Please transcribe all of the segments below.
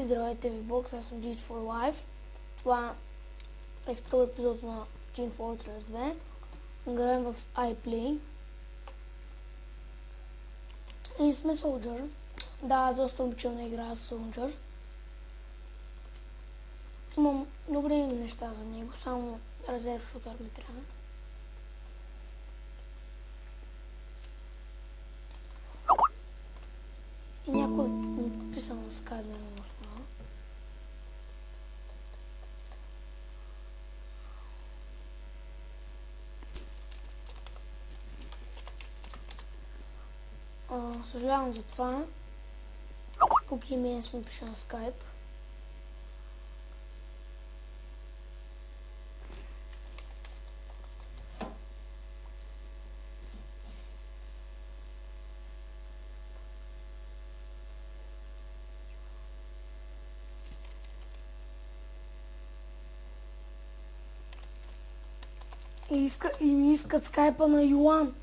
Здравейте ви, Бокс, аз съм Deed for Life. Това е втори епизод на Team Fortress 2. Играем в iPlay. И сме Soldier. Да, аз доста обичам да играя с Soldier. Имам добри неща за него, само резерв шутър ми трябва. И някой ми подписал на Skype, не е много. Съжалявам за това. Куки ми сме пише на Skype. И ми искат скайпа на Йоан.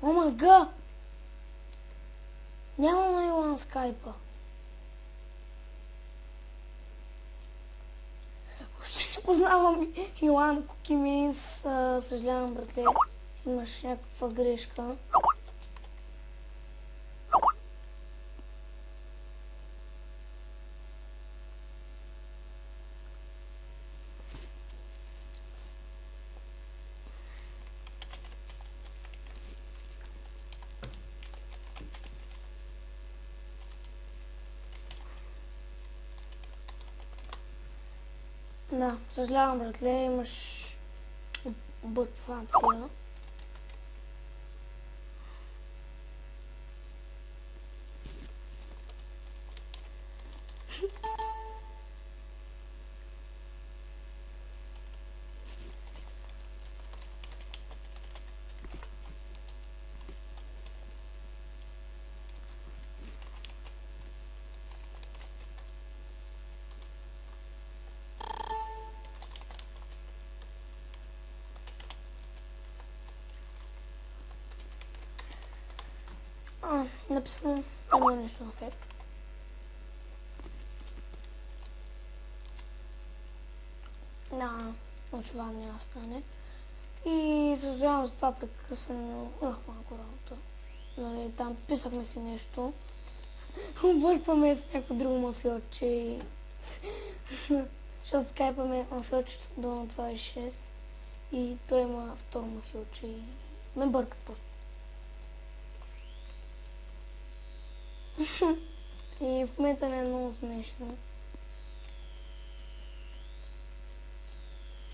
Омага! Нямам на Йоан скайпа. Въобще не познавам Йоан Кукиминс. Съжалявам, братле. Имаш някаква грешка. Да, съжалявам, братле, имаш бъркфация. Написано едно нещо на Skype. Да, очевидно няма стане. И съжалявам за това прекъсване, имах малко работа. Нали, там писахме си нещо. Объркваме с някакво друго мафиотче и... Защото скайпаме мафиотчето до 26 и той има второ мафиотче и ме бъркат просто. И в момента ми е много смешно.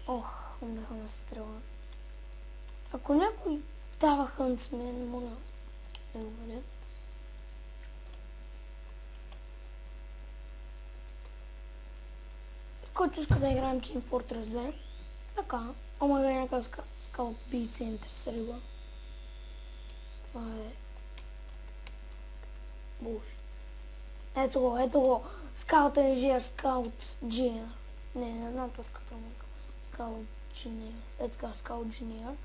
Ох, бяха на стрела. Ако някой дава хънтсмен, моля да го бъде. Който иска да играем Team Fortress 2, така. Ама да някакъв скал убийца интересува. Това е... Буш. Ето го. Скаут инженер, скаут джинер. Не знам точката му. Скаут джинер. Е така, скаут джинер.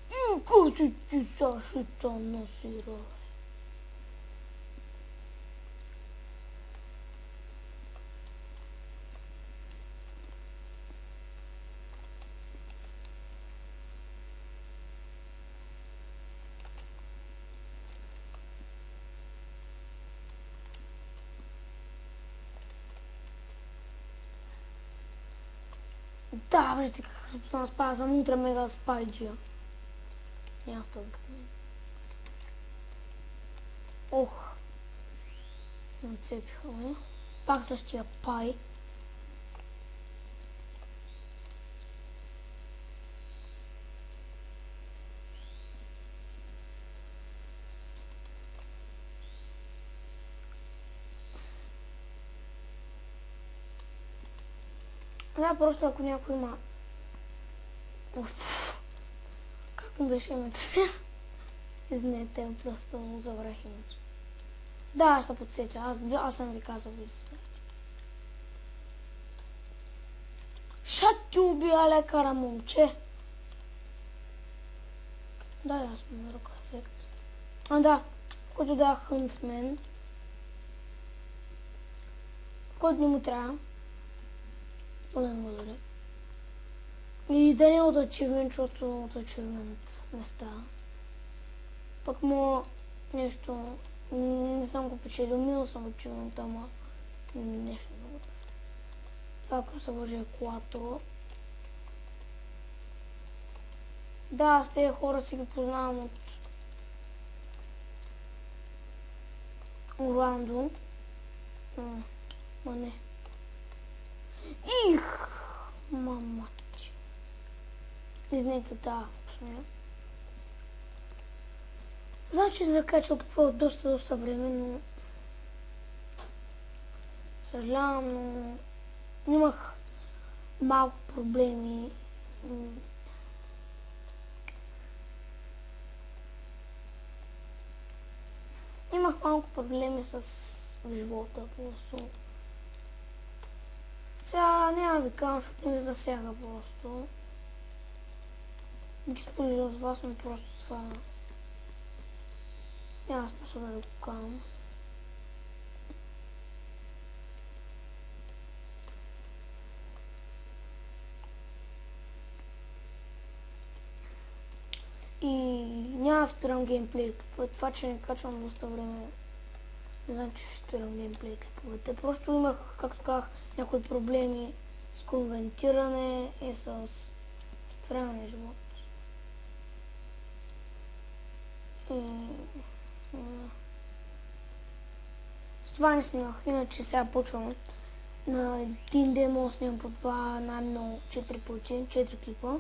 И къси ти Сашита насира. Да, вижте как се спава, съм утре мега спайджия. Няма в този къден. Ох. Нацепиха ме. Пак същия пай. Да, просто ако някой има... Уф. Как му беше името си? Извинете, просто му забрах името. Да, аз се подсетя. Аз съм ви казал, ви се знаете. Ще ти убия лекара, момче. Да, аз ми ръка ефект. Да, който да Huntsman. който не му трябва. Пълен благодаря. И да не е от ачивмент, защото от ачивмент не става. Пък му нещо, не съм го печелил, минал съм ачивмент, ама нещо друго. Това ако се вържи екулатор. Да, аз тези хора си ги познавам от Орландо. Ма не. Их! Мама ти. Изницата. Значи да кача какво доста време, но съжалявам, но имах малко проблеми. Имах малко проблеми с живота, просто. Сега няма ви казвам, защото не засяга просто. Ги споделя с вас, но просто това няма смисъл да ви го казвам. И няма да спирам геймплей клиповете. Това, че не качвам доста време, не знам, че ще спирам геймплей клиповете. Просто имах, както казах, някои проблеми с конвентиране и с време живот. С това не снимах, иначе сега почвам на един ден мога да снимам по това най-много 4 пъти, 4 клипа.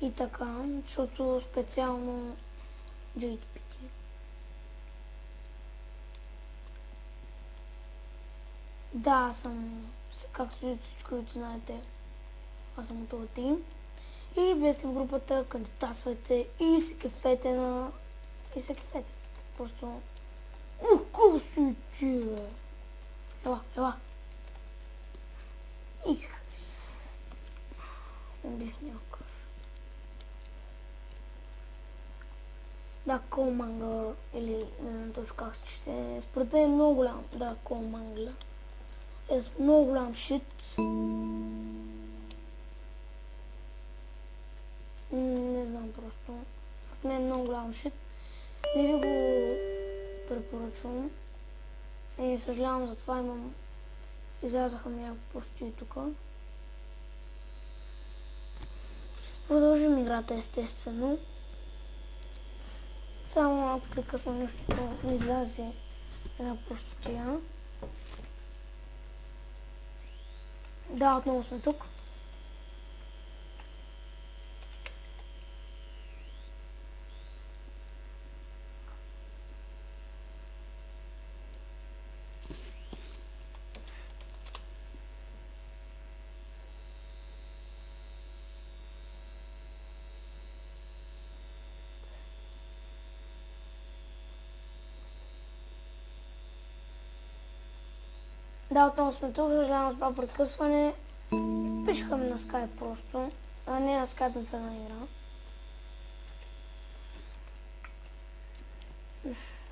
И така, защото специално JTPT. Да, аз съм, както всичко знаете, аз съм от този тим. И влезте в групата, кандидатствайте и се кефете на... И се кефете. Просто... Какво си ти, бе? Ела. Их. Убих някакъв. Да, Колмангър, или не знам точно как се чете. Според мен е много голям. Да, Колмангър. Е с много голям шит. Не знам просто. Според мен е много голям шит. Не ви го препоръчвам. И съжалявам за това, имам... Излязаха ми някакви прости тук. Ще продължим играта естествено. Само малко прекъсна нещо, не излезе една простотия. Да, отново сме тук. Да, отново сме тук, съжалявам с това прекъсване. Пишеха ми на скайп просто, а не на скайп в една игра.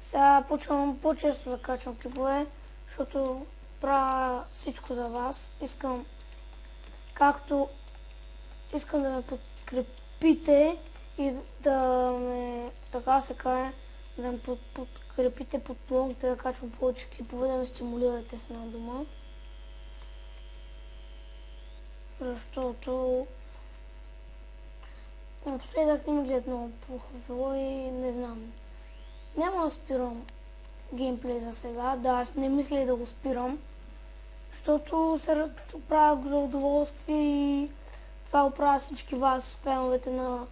Сега почвам по-често да качвам клипове, защото правя всичко за вас. Искам да ме подкрепите и да ме, така се каже, да ме подкрепите, подпомогнете да качвам повече клипове, да ме стимулирате с една дума. Защото напоследък не ми гледат много по-хубаво и не знам. Няма да спирам геймплей за сега. Да, аз не мисля и да го спирам, защото се правя за удоволствие и това го правя всички вас, феновете на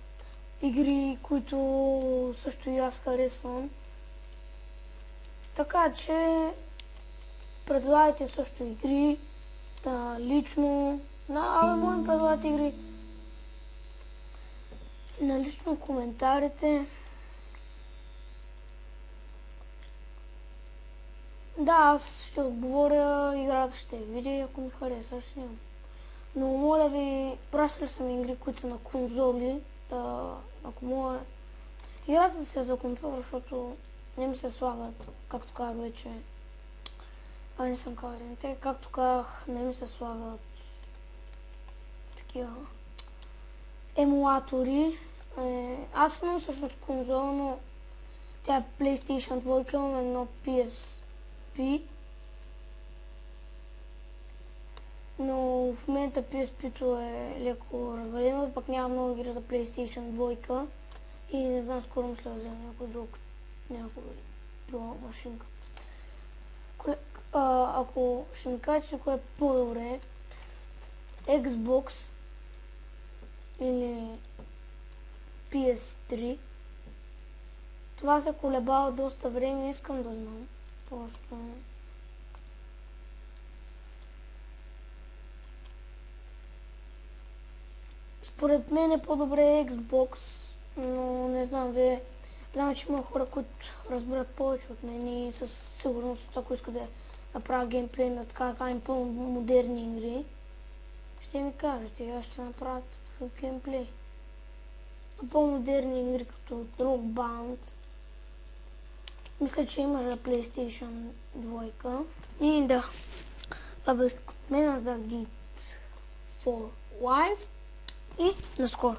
игри, които също и аз харесвам. Така че предлагайте също игри, лично, може да предлагате игри на лично коментарите. Да, аз ще отговоря, играта ще я видя и ако ми хареса, ще нямам. Но моля ви, пращали съм игри, които са на конзоли, ако мога играта да се за контрол, защото не ми се слагат, както казах вече, Не съм каверен. Те, както казах, не ми се слагат такива емулатори. Аз имам всъщност конзола, но тя е PlayStation 2, имам едно PSP. Но в момента PSP-то е леко развалено, пък няма много игри за PlayStation 2 и не знам, скоро мисля да взема някой друг, някой друга машинка. Ако ще ми кажете кое е по-добре, Xbox или PS3, това се колебава доста време и искам да знам. Просто... Според мен е по-добре Xbox, но не знам, знам, че има хора, които разбират повече от мен и със сигурност, ако иска да направя геймплей на така по-модерни игри, ще ми кажете, аз ще направя такъв геймплей. На по-модерни игри, като Rock Band, мисля, че имаш за PlayStation 2. И да, това беше от мен, аз бях Geek4Live и наскоро.